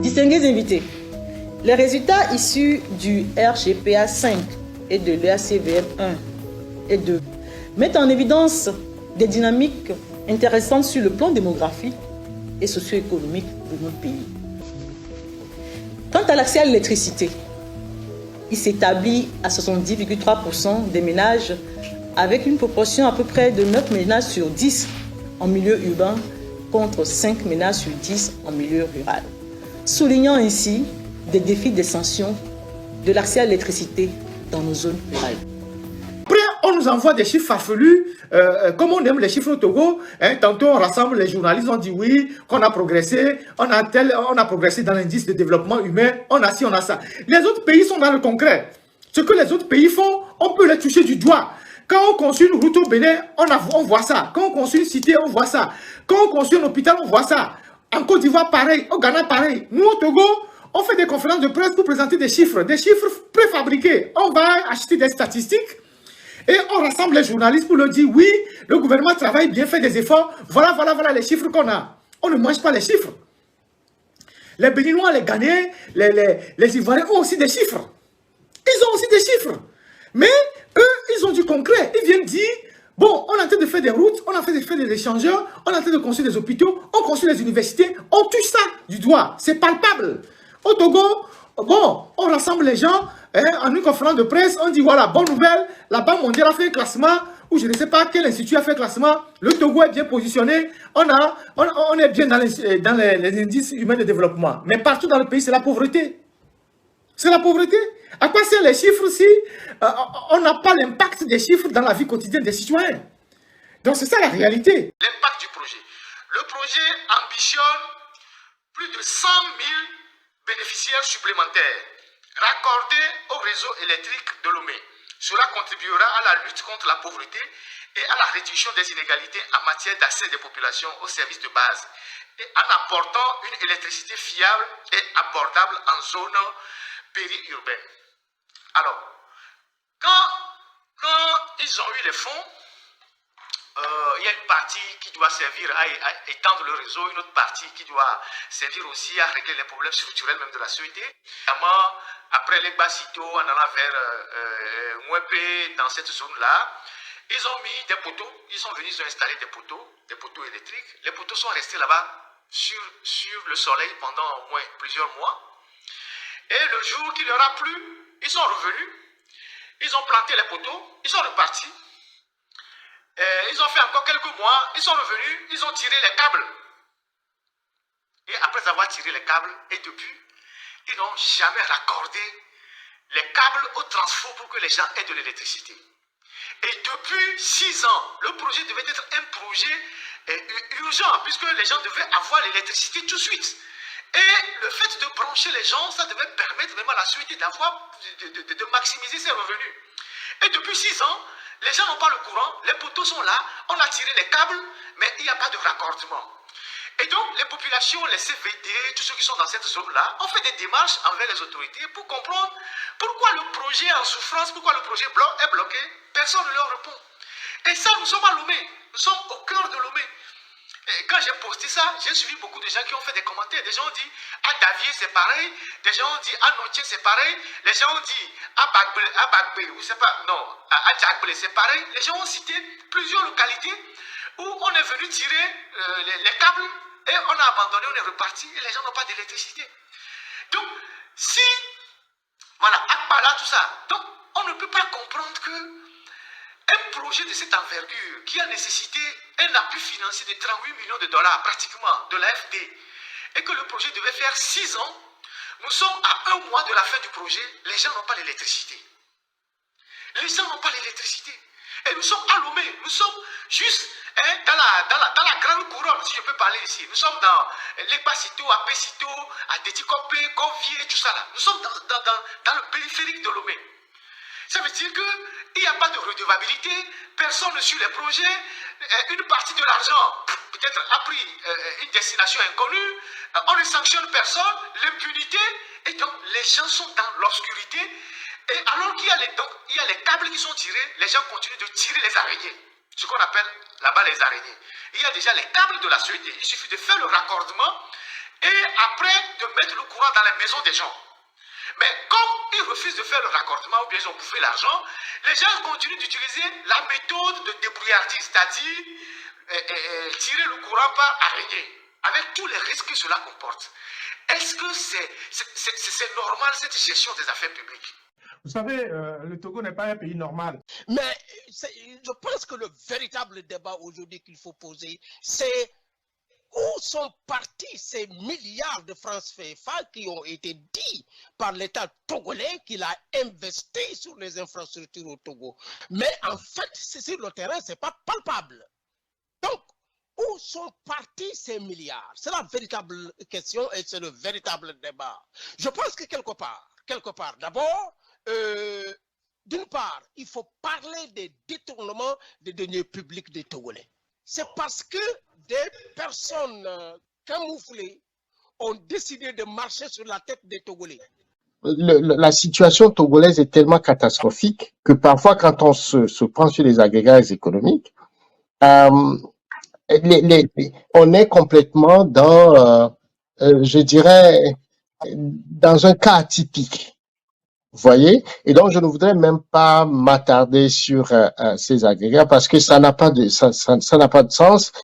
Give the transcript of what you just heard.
Distingués invités, les résultats issus du RGPA 5 et de l'EACVM 1 et 2 mettent en évidence des dynamiques intéressantes sur le plan démographique et socio-économique de notre pays. Quant à l'accès à l'électricité, il s'établit à 70,3% des ménages avec une proportion à peu près de 9 ménages sur 10 en milieu urbain contre 5 ménages sur 10 en milieu rural, soulignant ainsi des défis d'extension de l'accès à l'électricité dans nos zones rurales. Après, on nous envoie des chiffres farfelus, comme on aime les chiffres au Togo. Tantôt, on rassemble les journalistes, on dit oui, qu'on a progressé, on a progressé dans l'indice de développement humain, on a ci, on a ça. Les autres pays sont dans le concret. Ce que les autres pays font, on peut les toucher du doigt. Quand on construit une route au Bénin, on voit ça. Quand on construit une cité, on voit ça. Quand on construit un hôpital, on voit ça. En Côte d'Ivoire, pareil. Au Ghana, pareil. Nous, au Togo, on fait des conférences de presse pour présenter des chiffres préfabriqués. On va acheter des statistiques et on rassemble les journalistes pour leur dire oui, le gouvernement travaille bien, fait des efforts. Voilà les chiffres qu'on a. On ne mange pas les chiffres. Les Béninois, les Ghanéens, les Ivoiriens ont aussi des chiffres. Ils ont aussi des chiffres. Mais eux, ils ont du concret. Ils viennent dire, bon, on est en train de faire des routes, on est en train de faire des échangeurs, on est en train de construire des hôpitaux, on construit des universités, on touche ça du doigt. C'est palpable. Au Togo, bon, on rassemble les gens en une conférence de presse, on dit voilà, bonne nouvelle, la Banque mondiale a fait un classement, ou je ne sais pas quel institut a fait un classement, le Togo est bien positionné, on est bien dans les indices humains de développement. Mais partout dans le pays, c'est la pauvreté. C'est la pauvreté. À quoi servent les chiffres si on n'a pas l'impact des chiffres dans la vie quotidienne des citoyens? Donc c'est ça la réalité. L'impact du projet. Le projet ambitionne plus de 100 000 bénéficiaires supplémentaires raccordés au réseau électrique de Lomé. Cela contribuera à la lutte contre la pauvreté et à la réduction des inégalités en matière d'accès des populations aux services de base et en apportant une électricité fiable et abordable en zone périurbaine. Alors, quand ils ont eu les fonds, il y a une partie qui doit servir à étendre le réseau, une autre partie qui doit servir aussi à régler les problèmes structurels même de la société. Évidemment, après les Bassito, en allant vers Mouepé, dans cette zone-là, ils ont mis des poteaux, ils sont venus, ils ont installé des poteaux électriques. Les poteaux sont restés là-bas sur le soleil pendant au moins plusieurs mois. Et le jour qu'il leur a plu, ils sont revenus, ils ont planté les poteaux, ils sont repartis. Ils ont fait encore quelques mois, ils sont revenus, ils ont tiré les câbles. Et après avoir tiré les câbles, et depuis, ils n'ont jamais raccordé les câbles au transfo pour que les gens aient de l'électricité. Et depuis 6 ans, le projet devait être un projet urgent, puisque les gens devaient avoir l'électricité tout de suite. Et le fait de brancher les gens, ça devait permettre vraiment à la société de maximiser ses revenus. Et depuis 6 ans, les gens n'ont pas le courant, les poteaux sont là, on a tiré les câbles, mais il n'y a pas de raccordement. Et donc, les populations, les CVD, tous ceux qui sont dans cette zone-là, ont fait des démarches envers les autorités pour comprendre pourquoi le projet est en souffrance, pourquoi le projet est bloqué. Personne ne leur répond. Et ça, nous sommes à Lomé. Nous sommes au cœur de Lomé. Et quand j'ai posté ça, j'ai suivi beaucoup de gens qui ont fait des commentaires. Des gens ont dit à Davier c'est pareil, des gens ont dit à Notier c'est pareil, les gens ont dit à Bagbe, ou c'est pas, non, à Djagble c'est pareil. Les gens ont cité plusieurs localités où on est venu tirer les câbles et on a abandonné, on est reparti et les gens n'ont pas d'électricité. Donc, si, voilà, Akbala, tout ça, donc on ne peut pas comprendre que un projet de cette envergure qui a nécessité un appui financier de 38 millions de dollars pratiquement de l'AFD et que le projet devait faire 6 ans, nous sommes à 1 mois de la fin du projet, les gens n'ont pas l'électricité. Les gens n'ont pas l'électricité. Et nous sommes à Lomé, nous sommes juste dans la grande couronne, si je peux parler ici. Nous sommes dans l'Ekbasito, à Pesito, à Déticopé, Convier, tout ça là. Nous sommes dans le périphérique de Lomé. Ça veut dire qu'il n'y a pas de redevabilité, personne ne suit les projets, une partie de l'argent peut-être a pris une destination inconnue, on ne sanctionne personne, l'impunité, et donc les gens sont dans l'obscurité, et alors qu'il y a les câbles qui sont tirés, les gens continuent de tirer les araignées, ce qu'on appelle là-bas les araignées. Il y a déjà les câbles de la société, il suffit de faire le raccordement, et après de mettre le courant dans les maisons des gens. Mais comme ils refusent de faire le raccordement ou bien ils ont bouffé l'argent, les gens continuent d'utiliser la méthode de débrouillardise, c'est-à-dire tirer le courant par araignée, avec tous les risques que cela comporte. Est-ce que c'est normal cette gestion des affaires publiques? Vous savez, le Togo n'est pas un pays normal. Mais je pense que le véritable débat aujourd'hui qu'il faut poser, c'est où sont partis ces milliards de francs CFA qui ont été dits par l'État togolais qu'il a investi sur les infrastructures au Togo. Mais en fait, sur le terrain, ce n'est pas palpable. Donc, où sont partis ces milliards? C'est la véritable question et c'est le véritable débat. Je pense que quelque part, d'abord, d'une part, il faut parler des détournements des deniers publics des Togolais. C'est parce que des personnes camouflées ont décidé de marcher sur la tête des Togolais. La situation togolaise est tellement catastrophique que parfois, quand on se prend sur les agrégats économiques, on est complètement dans, je dirais, dans un cas atypique. Vous voyez? Et donc, je ne voudrais même pas m'attarder sur ces agrégats parce que ça n'a pas de sens.